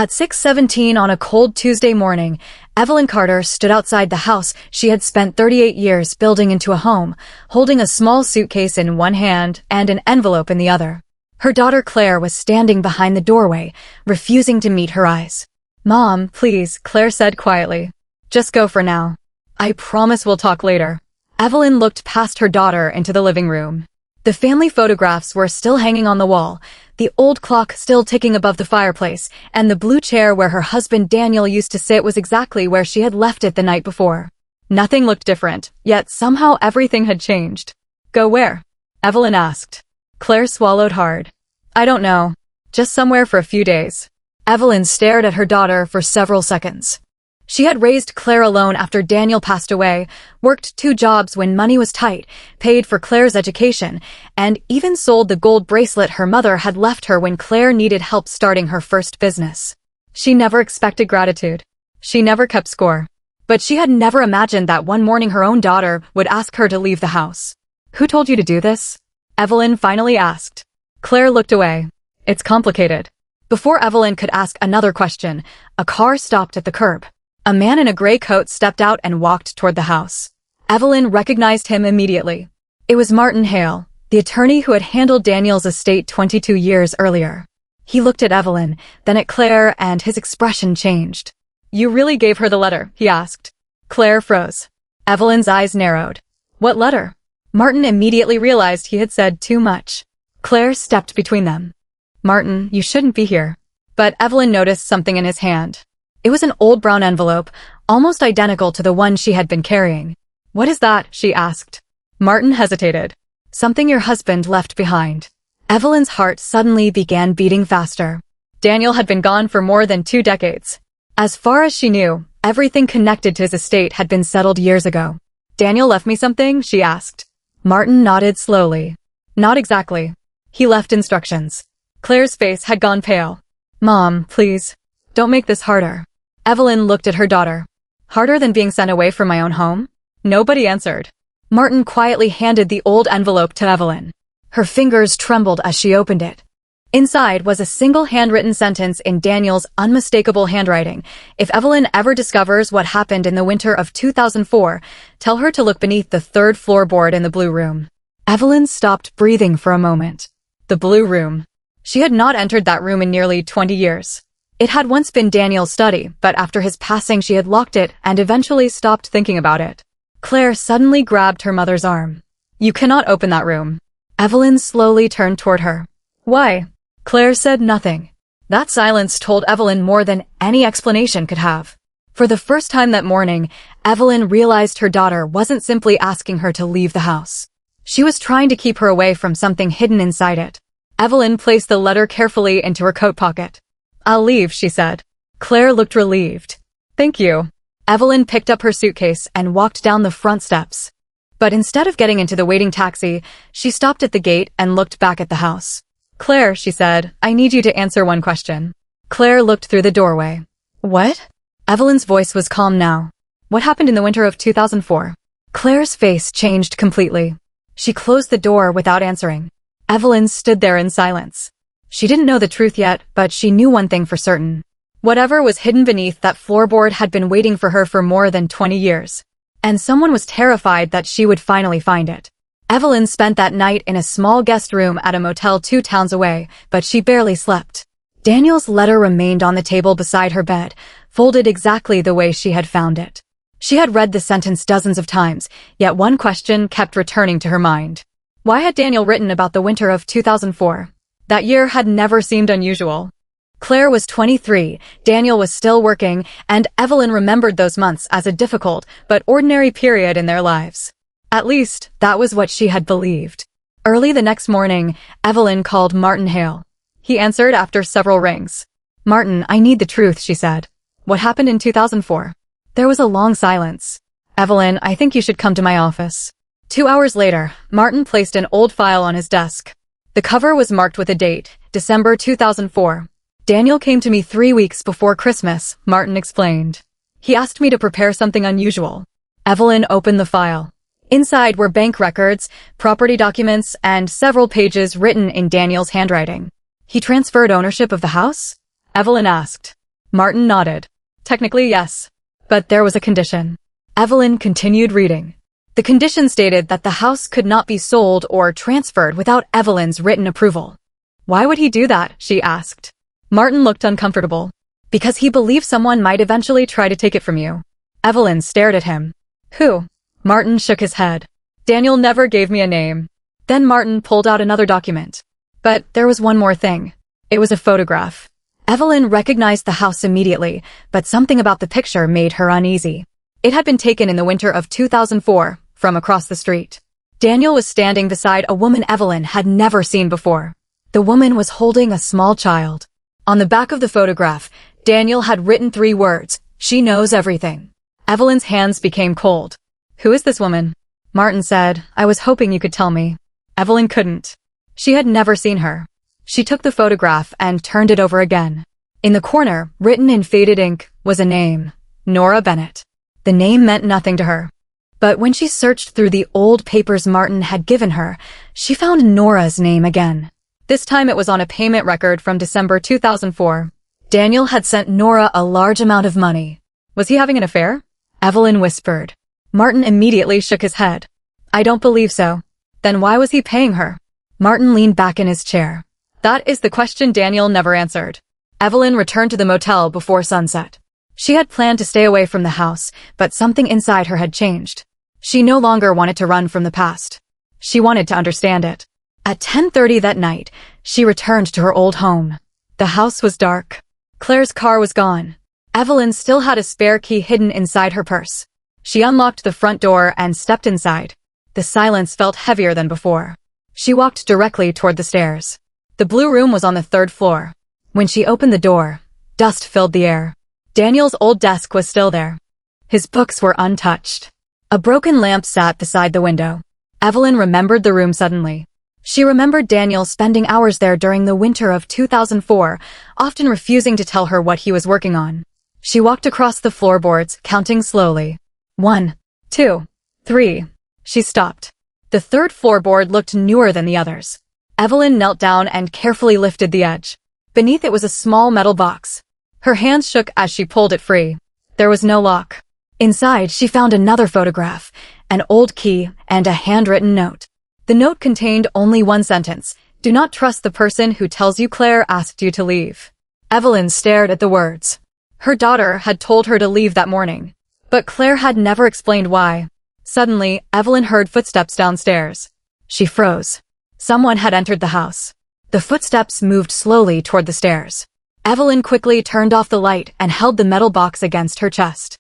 At 6:17 on a cold Tuesday morning, Evelyn Carter stood outside the house she had spent 38 years building into a home, holding a small suitcase in one hand and an envelope in the other. Her daughter Claire was standing behind the doorway, refusing to meet her eyes. "Mom, please," Claire said quietly. "Just go for now. I promise we'll talk later." Evelyn looked past her daughter into the living room. The family photographs were still hanging on the wall, the old clock still ticking above the fireplace, and the blue chair where her husband Daniel used to sit was exactly where she had left it the night before. Nothing looked different, yet somehow everything had changed. "Go where?" Evelyn asked. Claire swallowed hard. "I don't know. Just somewhere for a few days." Evelyn stared at her daughter for several seconds. She had raised Claire alone after Daniel passed away, worked 2 jobs when money was tight, paid for Claire's education, and even sold the gold bracelet her mother had left her when Claire needed help starting her first business. She never expected gratitude. She never kept score. But she had never imagined that one morning her own daughter would ask her to leave the house. "Who told you to do this?" Evelyn finally asked. Claire looked away. "It's complicated." Before Evelyn could ask another question, a car stopped at the curb. A man in a gray coat stepped out and walked toward the house. Evelyn recognized him immediately. It was Martin Hale, the attorney who had handled Daniel's estate 22 years earlier. He looked at Evelyn, then at Claire, and his expression changed. "You really gave her the letter?" he asked. Claire froze. Evelyn's eyes narrowed. "What letter?" Martin immediately realized he had said too much. Claire stepped between them. "Martin, you shouldn't be here." But Evelyn noticed something in his hand. It was an old brown envelope, almost identical to the one she had been carrying. "What is that?" she asked. Martin hesitated. "Something your husband left behind." Evelyn's heart suddenly began beating faster. Daniel had been gone for more than 2 decades. As far as she knew, everything connected to his estate had been settled years ago. "Daniel left me something?" she asked. Martin nodded slowly. "Not exactly. He left instructions." Claire's face had gone pale. "Mom, please, don't make this harder." Evelyn looked at her daughter. "Harder than being sent away from my own home?" Nobody answered. Martin quietly handed the old envelope to Evelyn. Her fingers trembled as she opened it. Inside was a single handwritten sentence in Daniel's unmistakable handwriting. "If Evelyn ever discovers what happened in the winter of 2004, tell her to look beneath the 3rd floorboard in the blue room." Evelyn stopped breathing for a moment. The blue room. She had not entered that room in nearly 20 years. It had once been Daniel's study, but after his passing she had locked it and eventually stopped thinking about it. Claire suddenly grabbed her mother's arm. "You cannot open that room." Evelyn slowly turned toward her. "Why?" Claire said nothing. That silence told Evelyn more than any explanation could have. For the first time that morning, Evelyn realized her daughter wasn't simply asking her to leave the house. She was trying to keep her away from something hidden inside it. Evelyn placed the letter carefully into her coat pocket. "I'll leave," she said. Claire looked relieved. "Thank you." Evelyn picked up her suitcase and walked down the front steps. But instead of getting into the waiting taxi, she stopped at the gate and looked back at the house. "Claire," she said, "I need you to answer one question." Claire looked through the doorway. "What?" Evelyn's voice was calm now. "What happened in the winter of 2004? Claire's face changed completely. She closed the door without answering. Evelyn stood there in silence. She didn't know the truth yet, but she knew one thing for certain. Whatever was hidden beneath that floorboard had been waiting for her for more than 20 years. And someone was terrified that she would finally find it. Evelyn spent that night in a small guest room at a motel 2 towns away, but she barely slept. Daniel's letter remained on the table beside her bed, folded exactly the way she had found it. She had read the sentence dozens of times, yet one question kept returning to her mind. Why had Daniel written about the winter of 2004? That year had never seemed unusual. Claire was 23, Daniel was still working, and Evelyn remembered those months as a difficult but ordinary period in their lives. At least, that was what she had believed. Early the next morning, Evelyn called Martin Hale. He answered after several rings. "Martin, I need the truth," she said. "What happened in 2004? There was a long silence. "Evelyn, I think you should come to my office." 2 hours later, Martin placed an old file on his desk. The cover was marked with a date, December 2004. "Daniel came to me 3 weeks before Christmas," Martin explained. "He asked me to prepare something unusual." Evelyn opened the file. Inside were bank records, property documents, and several pages written in Daniel's handwriting. "He transferred ownership of the house?" Evelyn asked. Martin nodded. Technically, yes. But there was a condition. Evelyn continued reading. The condition stated that the house could not be sold or transferred without Evelyn's written approval. Why would he do that? She asked. Martin looked uncomfortable. Because he believed someone might eventually try to take it from you. Evelyn stared at him. Who? Martin shook his head. Daniel never gave me a name. Then Martin pulled out another document. But there was one more thing. It was a photograph. Evelyn recognized the house immediately, but something about the picture made her uneasy. It had been taken in the winter of 2004, from across the street. Daniel was standing beside a woman Evelyn had never seen before. The woman was holding a small child. On the back of the photograph, Daniel had written 3 words, "She knows everything." Evelyn's hands became cold. Who is this woman? Martin said, I was hoping you could tell me. Evelyn couldn't. She had never seen her. She took the photograph and turned it over again. In the corner, written in faded ink, was a name. Nora Bennett. The name meant nothing to her. But when she searched through the old papers Martin had given her, she found Nora's name again. This time it was on a payment record from December 2004. Daniel had sent Nora a large amount of money. Was he having an affair? Evelyn whispered. Martin immediately shook his head. I don't believe so. Then why was he paying her? Martin leaned back in his chair. That is the question Daniel never answered. Evelyn returned to the motel before sunset. She had planned to stay away from the house, but something inside her had changed. She no longer wanted to run from the past. She wanted to understand it. At 10:30 that night, she returned to her old home. The house was dark. Claire's car was gone. Evelyn still had a spare key hidden inside her purse. She unlocked the front door and stepped inside. The silence felt heavier than before. She walked directly toward the stairs. The blue room was on the 3rd floor. When she opened the door, dust filled the air. Daniel's old desk was still there. His books were untouched. A broken lamp sat beside the window. Evelyn remembered the room suddenly. She remembered Daniel spending hours there during the winter of 2004, often refusing to tell her what he was working on. She walked across the floorboards, counting slowly. 1, 2, 3. She stopped. The 3rd floorboard looked newer than the others. Evelyn knelt down and carefully lifted the edge. Beneath it was a small metal box. Her hands shook as she pulled it free. There was no lock. Inside, she found another photograph, an old key, and a handwritten note. The note contained only one sentence. Do not trust the person who tells you Claire asked you to leave. Evelyn stared at the words. Her daughter had told her to leave that morning. But Claire had never explained why. Suddenly, Evelyn heard footsteps downstairs. She froze. Someone had entered the house. The footsteps moved slowly toward the stairs. Evelyn quickly turned off the light and held the metal box against her chest.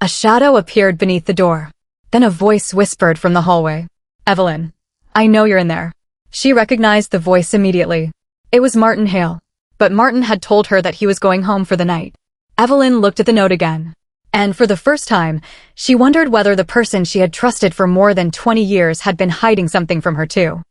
A shadow appeared beneath the door. Then a voice whispered from the hallway. Evelyn, I know you're in there. She recognized the voice immediately. It was Martin Hale. But Martin had told her that he was going home for the night. Evelyn looked at the note again. And for the first time, she wondered whether the person she had trusted for more than 20 years had been hiding something from her too.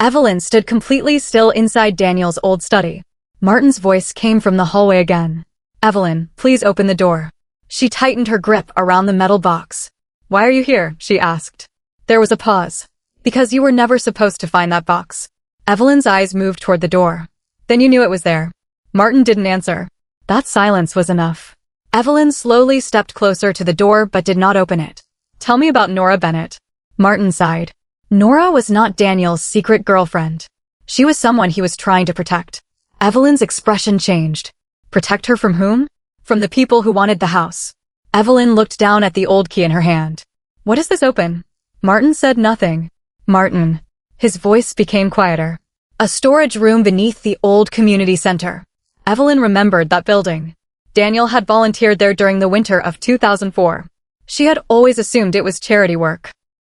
Evelyn stood completely still inside Daniel's old study. Martin's voice came from the hallway again. Evelyn, please open the door. She tightened her grip around the metal box. Why are you here? She asked. There was a pause. Because you were never supposed to find that box. Evelyn's eyes moved toward the door. Then you knew it was there. Martin didn't answer. That silence was enough. Evelyn slowly stepped closer to the door but did not open it. Tell me about Nora Bennett. Martin sighed. Nora was not Daniel's secret girlfriend. She was someone he was trying to protect. Evelyn's expression changed. Protect her from whom? From the people who wanted the house. Evelyn looked down at the old key in her hand. What is this open? Martin said nothing. Martin. His voice became quieter. A storage room beneath the old community center. Evelyn remembered that building. Daniel had volunteered there during the winter of 2004. She had always assumed it was charity work.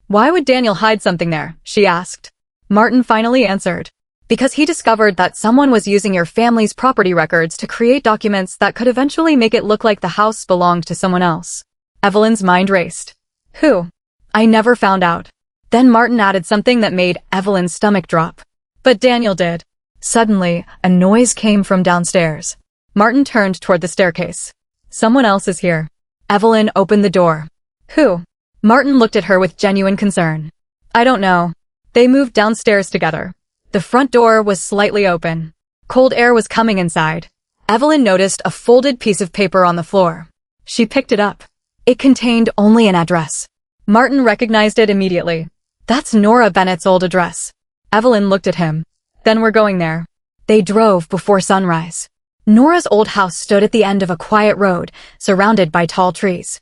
Why would Daniel hide something there? She asked. Martin finally answered. Because he discovered that someone was using your family's property records to create documents that could eventually make it look like the house belonged to someone else. Evelyn's mind raced. Who? I never found out. Then Martin added something that made Evelyn's stomach drop. But Daniel did. Suddenly, a noise came from downstairs. Martin turned toward the staircase. Someone else is here. Evelyn opened the door. Who? Martin looked at her with genuine concern. I don't know. They moved downstairs together. The front door was slightly open. Cold air was coming inside. Evelyn noticed a folded piece of paper on the floor. She picked it up. It contained only an address. Martin recognized it immediately. That's Nora Bennett's old address. Evelyn looked at him. Then we're going there. They drove before sunrise. Nora's old house stood at the end of a quiet road, surrounded by tall trees.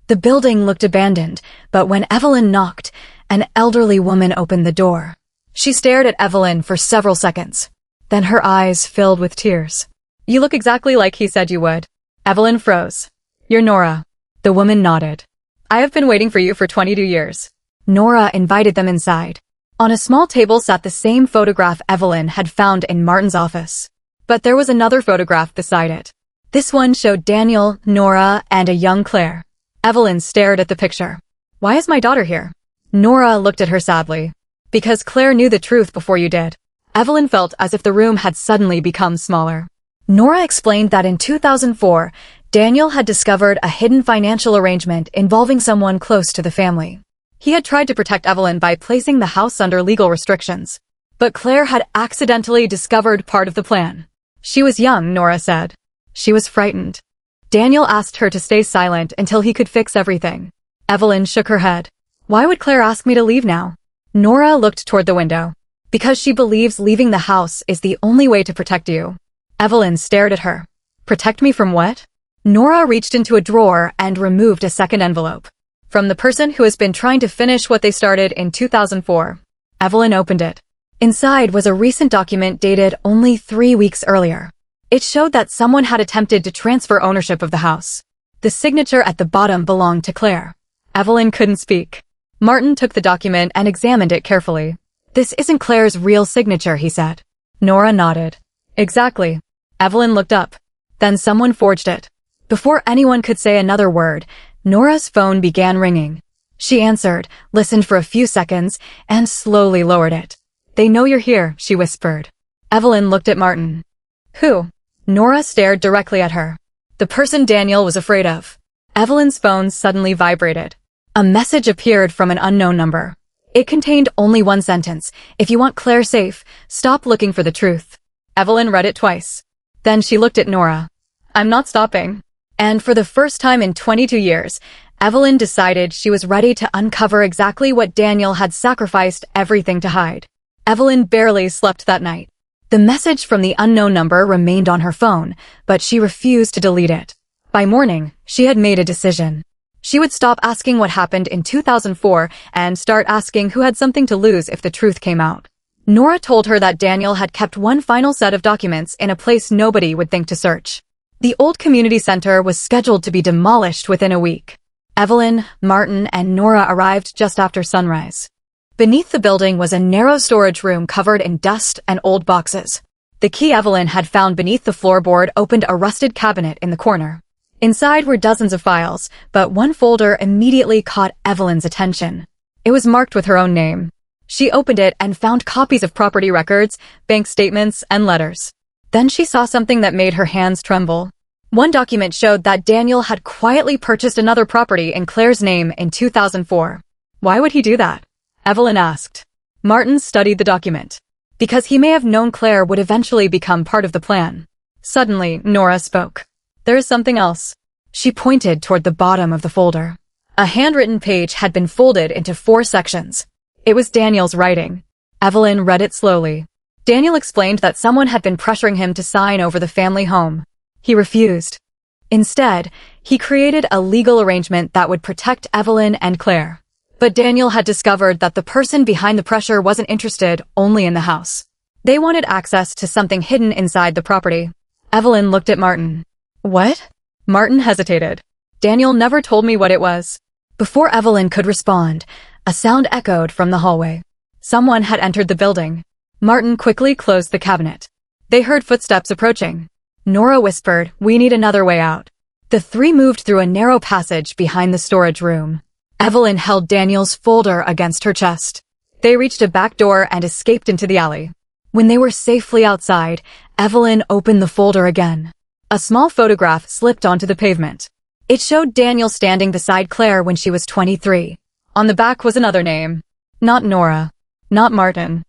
The building looked abandoned, but when Evelyn knocked, an elderly woman opened the door. She stared at Evelyn for several seconds. Then her eyes filled with tears. You look exactly like he said you would. Evelyn froze. You're Nora. The woman nodded. I have been waiting for you for 22 years. Nora invited them inside. On a small table sat the same photograph Evelyn had found in Martin's office. But there was another photograph beside it. This one showed Daniel, Nora, and a young Claire. Evelyn stared at the picture. Why is my daughter here? Nora looked at her sadly. Because Claire knew the truth before you did. Evelyn felt as if the room had suddenly become smaller. Nora explained that in 2004, Daniel had discovered a hidden financial arrangement involving someone close to the family. He had tried to protect Evelyn by placing the house under legal restrictions. But Claire had accidentally discovered part of the plan. She was young, Nora said. She was frightened. Daniel asked her to stay silent until he could fix everything. Evelyn shook her head. Why would Claire ask me to leave now? Nora looked toward the window. Because she believes leaving the house is the only way to protect you. Evelyn stared at her. Protect me from what? Nora reached into a drawer and removed a second envelope. From the person who has been trying to finish what they started in 2004. Evelyn opened it. Inside was a recent document dated only 3 weeks earlier. It showed that someone had attempted to transfer ownership of the house. The signature at the bottom belonged to Claire. Evelyn couldn't speak. Martin took the document and examined it carefully. This isn't Claire's real signature, he said. Nora nodded. Exactly. Evelyn looked up. Then someone forged it. Before anyone could say another word, Nora's phone began ringing. She answered, listened for a few seconds, and slowly lowered it. They know you're here, she whispered. Evelyn looked at Martin. Who? Nora stared directly at her. The person Daniel was afraid of. Evelyn's phone suddenly vibrated. A message appeared from an unknown number. It contained only one sentence. If you want Claire safe, stop looking for the truth. Evelyn read it twice. Then she looked at Nora. I'm not stopping. And for the first time in 22 years, Evelyn decided she was ready to uncover exactly what Daniel had sacrificed everything to hide. Evelyn barely slept that night. The message from the unknown number remained on her phone, but she refused to delete it. By morning, she had made a decision. She would stop asking what happened in 2004 and start asking who had something to lose if the truth came out. Nora told her that Daniel had kept one final set of documents in a place nobody would think to search. The old community center was scheduled to be demolished within a week. Evelyn, Martin, and Nora arrived just after sunrise. Beneath the building was a narrow storage room covered in dust and old boxes. The key Evelyn had found beneath the floorboard opened a rusted cabinet in the corner. Inside were dozens of files, but one folder immediately caught Evelyn's attention. It was marked with her own name. She opened it and found copies of property records, bank statements, and letters. Then she saw something that made her hands tremble. One document showed that Daniel had quietly purchased another property in Claire's name in 2004. Why would he do that? Evelyn asked. Martin studied the document. Because he may have known Claire would eventually become part of the plan. Suddenly, Nora spoke. There is something else. She pointed toward the bottom of the folder. A handwritten page had been folded into 4 sections. It was Daniel's writing. Evelyn read it slowly. Daniel explained that someone had been pressuring him to sign over the family home. He refused. Instead, he created a legal arrangement that would protect Evelyn and Claire. But Daniel had discovered that the person behind the pressure wasn't interested only in the house. They wanted access to something hidden inside the property. Evelyn looked at Martin. What? Martin hesitated. Daniel never told me what it was. Before Evelyn could respond, a sound echoed from the hallway. Someone had entered the building. Martin quickly closed the cabinet. They heard footsteps approaching. Nora whispered, "We need another way out." The 3 moved through a narrow passage behind the storage room. Evelyn held Daniel's folder against her chest. They reached a back door and escaped into the alley. When they were safely outside, Evelyn opened the folder again. A small photograph slipped onto the pavement. It showed Daniel standing beside Claire when she was 23. On the back was another name. Not Nora. Not Martin.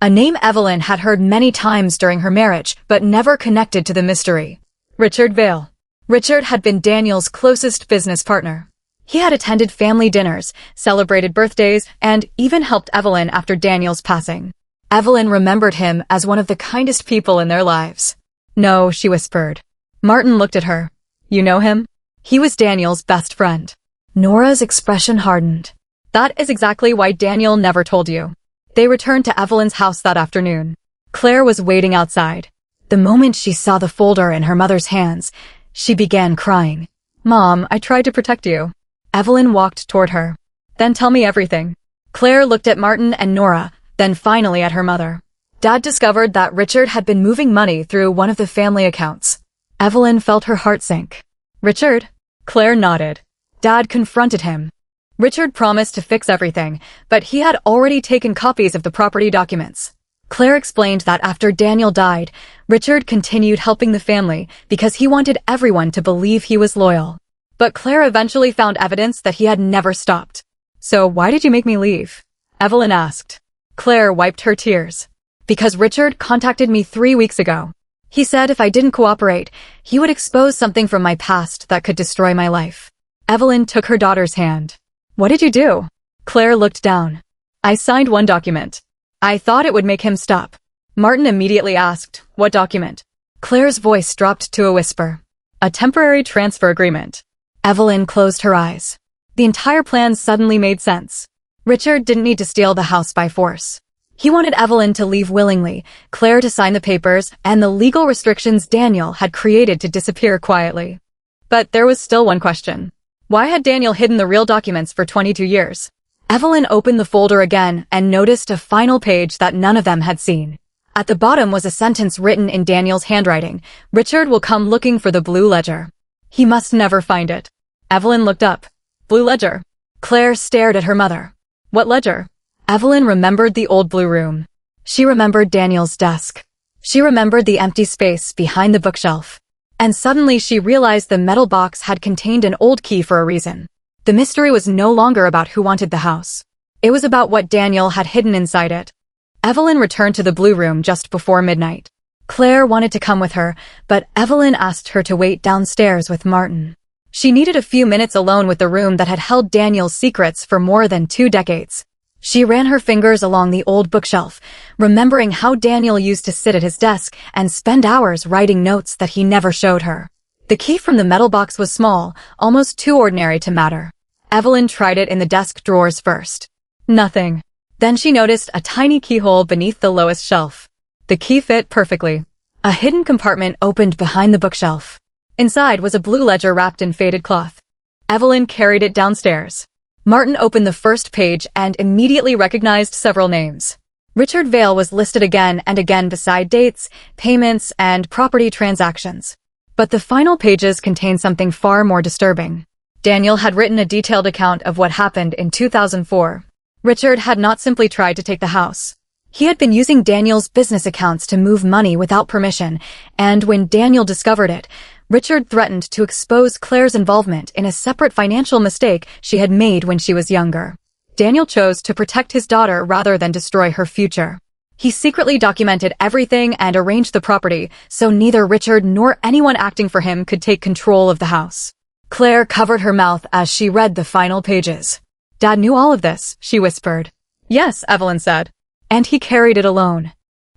A name Evelyn had heard many times during her marriage, but never connected to the mystery. Richard Vale. Richard had been Daniel's closest business partner. He had attended family dinners, celebrated birthdays, and even helped Evelyn after Daniel's passing. Evelyn remembered him as one of the kindest people in their lives. No, she whispered. Martin looked at her. You know him? He was Daniel's best friend. Nora's expression hardened. That is exactly why Daniel never told you. They returned to Evelyn's house that afternoon. Claire was waiting outside. The moment she saw the folder in her mother's hands, she began crying. Mom, I tried to protect you. Evelyn walked toward her. Then tell me everything. Claire looked at Martin and Nora, then finally at her mother. Dad discovered that Richard had been moving money through one of the family accounts. Evelyn felt her heart sink. Richard? Claire nodded. Dad confronted him. Richard promised to fix everything, but he had already taken copies of the property documents. Claire explained that after Daniel died, Richard continued helping the family because he wanted everyone to believe he was loyal. But Claire eventually found evidence that he had never stopped. So why did you make me leave? Evelyn asked. Claire wiped her tears. Because Richard contacted me 3 weeks ago. He said if I didn't cooperate, he would expose something from my past that could destroy my life. Evelyn took her daughter's hand. What did you do? Claire looked down. I signed one document. I thought it would make him stop. Martin immediately asked, what document? Claire's voice dropped to a whisper. A temporary transfer agreement. Evelyn closed her eyes. The entire plan suddenly made sense. Richard didn't need to steal the house by force. He wanted Evelyn to leave willingly, Claire to sign the papers, and the legal restrictions Daniel had created to disappear quietly. But there was still one question. Why had Daniel hidden the real documents for 22 years? Evelyn opened the folder again and noticed a final page that none of them had seen. At the bottom was a sentence written in Daniel's handwriting. Richard will come looking for the blue ledger. He must never find it. Evelyn looked up. Blue ledger. Claire stared at her mother. What ledger? Evelyn remembered the old blue room. She remembered Daniel's desk. She remembered the empty space behind the bookshelf. And suddenly she realized the metal box had contained an old key for a reason. The mystery was no longer about who wanted the house. It was about what Daniel had hidden inside it. Evelyn returned to the blue room just before midnight. Claire wanted to come with her, but Evelyn asked her to wait downstairs with Martin. She needed a few minutes alone with the room that had held Daniel's secrets for more than 2 decades. She ran her fingers along the old bookshelf, remembering how Daniel used to sit at his desk and spend hours writing notes that he never showed her. The key from the metal box was small, almost too ordinary to matter. Evelyn tried it in the desk drawers first. Nothing. Then she noticed a tiny keyhole beneath the lowest shelf. The key fit perfectly. A hidden compartment opened behind the bookshelf. Inside was a blue ledger wrapped in faded cloth. Evelyn carried it downstairs. Martin opened the first page and immediately recognized several names. Richard Vale was listed again and again beside dates, payments, and property transactions. But the final pages contained something far more disturbing. Daniel had written a detailed account of what happened in 2004. Richard had not simply tried to take the house. He had been using Daniel's business accounts to move money without permission, and when Daniel discovered it, Richard threatened to expose Claire's involvement in a separate financial mistake she had made when she was younger. Daniel chose to protect his daughter rather than destroy her future. He secretly documented everything and arranged the property so neither Richard nor anyone acting for him could take control of the house. Claire covered her mouth as she read the final pages. Dad knew all of this, she whispered. Yes, Evelyn said. And he carried it alone.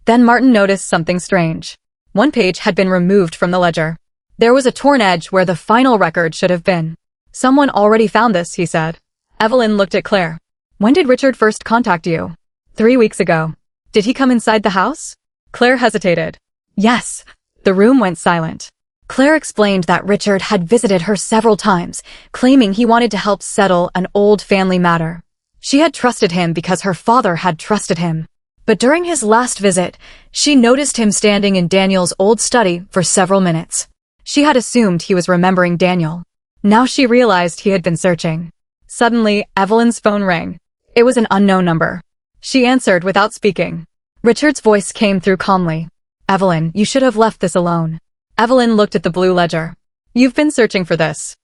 Then Martin noticed something strange. One page had been removed from the ledger. There was a torn edge where the final record should have been. Someone already found this, he said. Evelyn looked at Claire. When did Richard first contact you? 3 weeks ago. Did he come inside the house? Claire hesitated. Yes. The room went silent. Claire explained that Richard had visited her several times, claiming he wanted to help settle an old family matter. She had trusted him because her father had trusted him. But during his last visit, she noticed him standing in Daniel's old study for several minutes. She had assumed he was remembering Daniel. Now she realized he had been searching. Suddenly, Evelyn's phone rang. It was an unknown number. She answered without speaking. Richard's voice came through calmly. Evelyn, you should have left this alone. Evelyn looked at the blue ledger. You've been searching for this.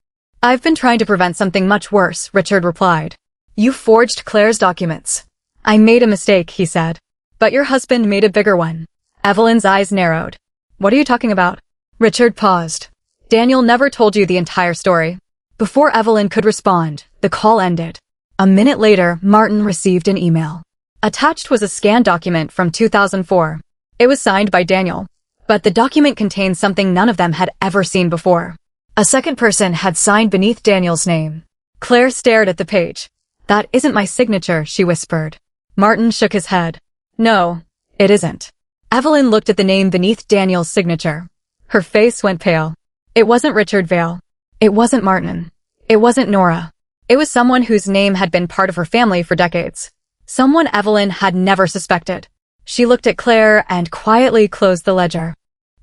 I've been trying to prevent something much worse, Richard replied. You forged Claire's documents. I made a mistake, he said. But your husband made a bigger one. Evelyn's eyes narrowed. What are you talking about? Richard paused. Daniel never told you the entire story. Before Evelyn could respond, the call ended. A minute later, Martin received an email. Attached was a scanned document from 2004. It was signed by Daniel. But the document contained something none of them had ever seen before. A second person had signed beneath Daniel's name. Claire stared at the page. "That isn't my signature," she whispered. Martin shook his head. "No, it isn't." Evelyn looked at the name beneath Daniel's signature. Her face went pale. It wasn't Richard Vale. It wasn't Martin. It wasn't Nora. It was someone whose name had been part of her family for decades. Someone Evelyn had never suspected. She looked at Claire and quietly closed the ledger.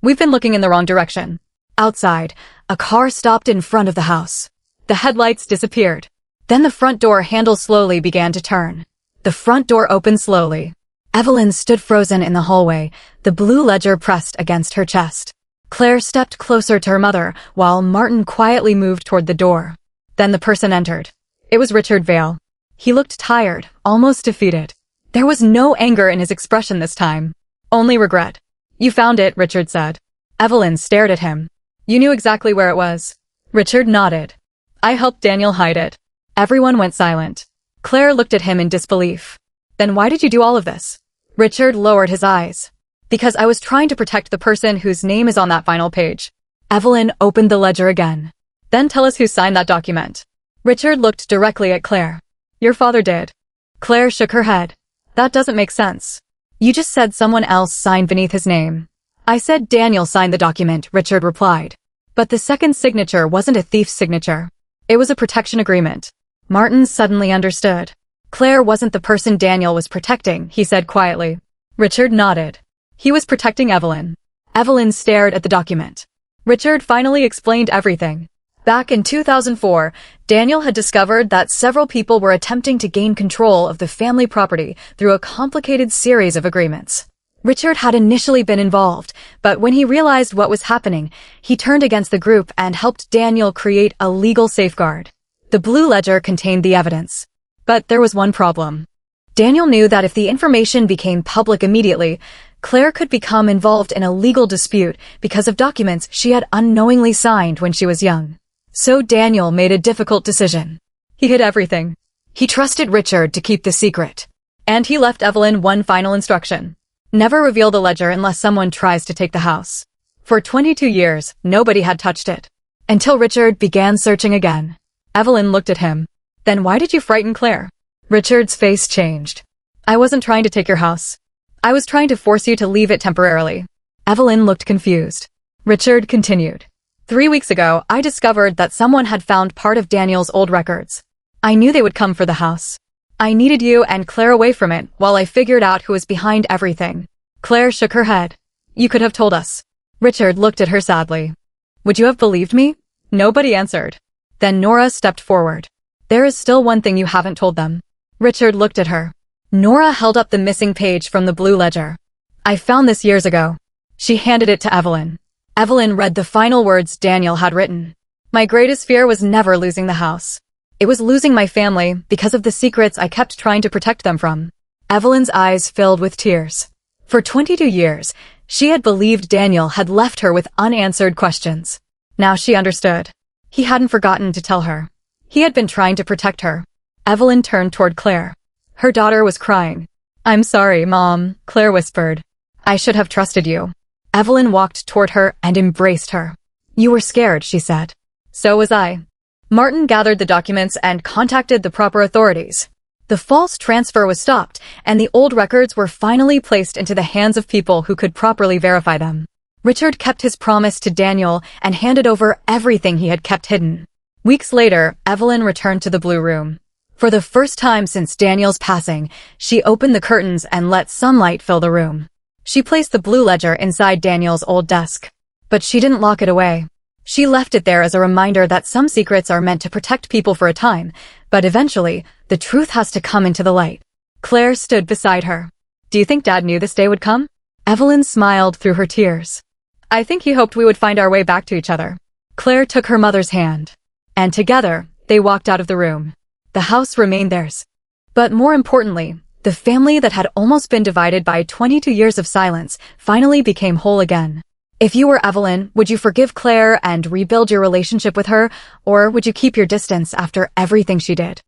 "We've been looking in the wrong direction." Outside, a car stopped in front of the house. The headlights disappeared. Then the front door handle slowly began to turn. The front door opened slowly. Evelyn stood frozen in the hallway, the blue ledger pressed against her chest. Claire stepped closer to her mother, while Martin quietly moved toward the door. Then the person entered. It was Richard Vale. He looked tired, almost defeated. There was no anger in his expression this time. Only regret. "You found it," Richard said. Evelyn stared at him. "You knew exactly where it was." Richard nodded. "I helped Daniel hide it." Everyone went silent. Claire looked at him in disbelief. "Then why did you do all of this?" Richard lowered his eyes. "Because I was trying to protect the person whose name is on that final page." Evelyn opened the ledger again. "Then tell us who signed that document." Richard looked directly at Claire. "Your father did." Claire shook her head. "That doesn't make sense. You just said someone else signed beneath his name." "I said Daniel signed the document," Richard replied. "But the second signature wasn't a thief's signature. It was a protection agreement." Martin suddenly understood. Claire wasn't the person Daniel was protecting, he said quietly. Richard nodded. He was protecting Evelyn. Evelyn stared at the document. Richard finally explained everything. Back in 2004, Daniel had discovered that several people were attempting to gain control of the family property through a complicated series of agreements. Richard had initially been involved, but when he realized what was happening, he turned against the group and helped Daniel create a legal safeguard. The blue ledger contained the evidence. But there was one problem. Daniel knew that if the information became public immediately, Claire could become involved in a legal dispute because of documents she had unknowingly signed when she was young. So Daniel made a difficult decision. He hid everything. He trusted Richard to keep the secret. And he left Evelyn one final instruction. Never reveal the ledger unless someone tries to take the house. For 22 years, nobody had touched it. Until Richard began searching again. Evelyn looked at him. Then why did you frighten Claire? Richard's face changed. I wasn't trying to take your house. I was trying to force you to leave it temporarily. Evelyn looked confused. Richard continued. 3 weeks ago, I discovered that someone had found part of Daniel's old records. I knew they would come for the house. I needed you and Claire away from it while I figured out who was behind everything. Claire shook her head. You could have told us. Richard looked at her sadly. Would you have believed me? Nobody answered. Then Nora stepped forward. There is still one thing you haven't told them. Richard looked at her. Nora held up the missing page from the blue ledger. I found this years ago. She handed it to Evelyn. Evelyn read the final words Daniel had written. My greatest fear was never losing the house. It was losing my family because of the secrets I kept trying to protect them from. Evelyn's eyes filled with tears. For 22 years, she had believed Daniel had left her with unanswered questions. Now she understood. He hadn't forgotten to tell her. He had been trying to protect her. Evelyn turned toward Claire. Her daughter was crying. I'm sorry, Mom, Claire whispered. I should have trusted you. Evelyn walked toward her and embraced her. You were scared, she said. So was I. Martin gathered the documents and contacted the proper authorities. The false transfer was stopped, and the old records were finally placed into the hands of people who could properly verify them. Richard kept his promise to Daniel and handed over everything he had kept hidden. Weeks later, Evelyn returned to the blue room. For the first time since Daniel's passing, she opened the curtains and let sunlight fill the room. She placed the blue ledger inside Daniel's old desk. But she didn't lock it away. She left it there as a reminder that some secrets are meant to protect people for a time, but eventually, the truth has to come into the light. Claire stood beside her. Do you think Dad knew this day would come? Evelyn smiled through her tears. I think he hoped we would find our way back to each other. Claire took her mother's hand. And together, they walked out of the room. The house remained theirs. But more importantly, the family that had almost been divided by 22 years of silence finally became whole again. If you were Evelyn, would you forgive Claire and rebuild your relationship with her, or would you keep your distance after everything she did?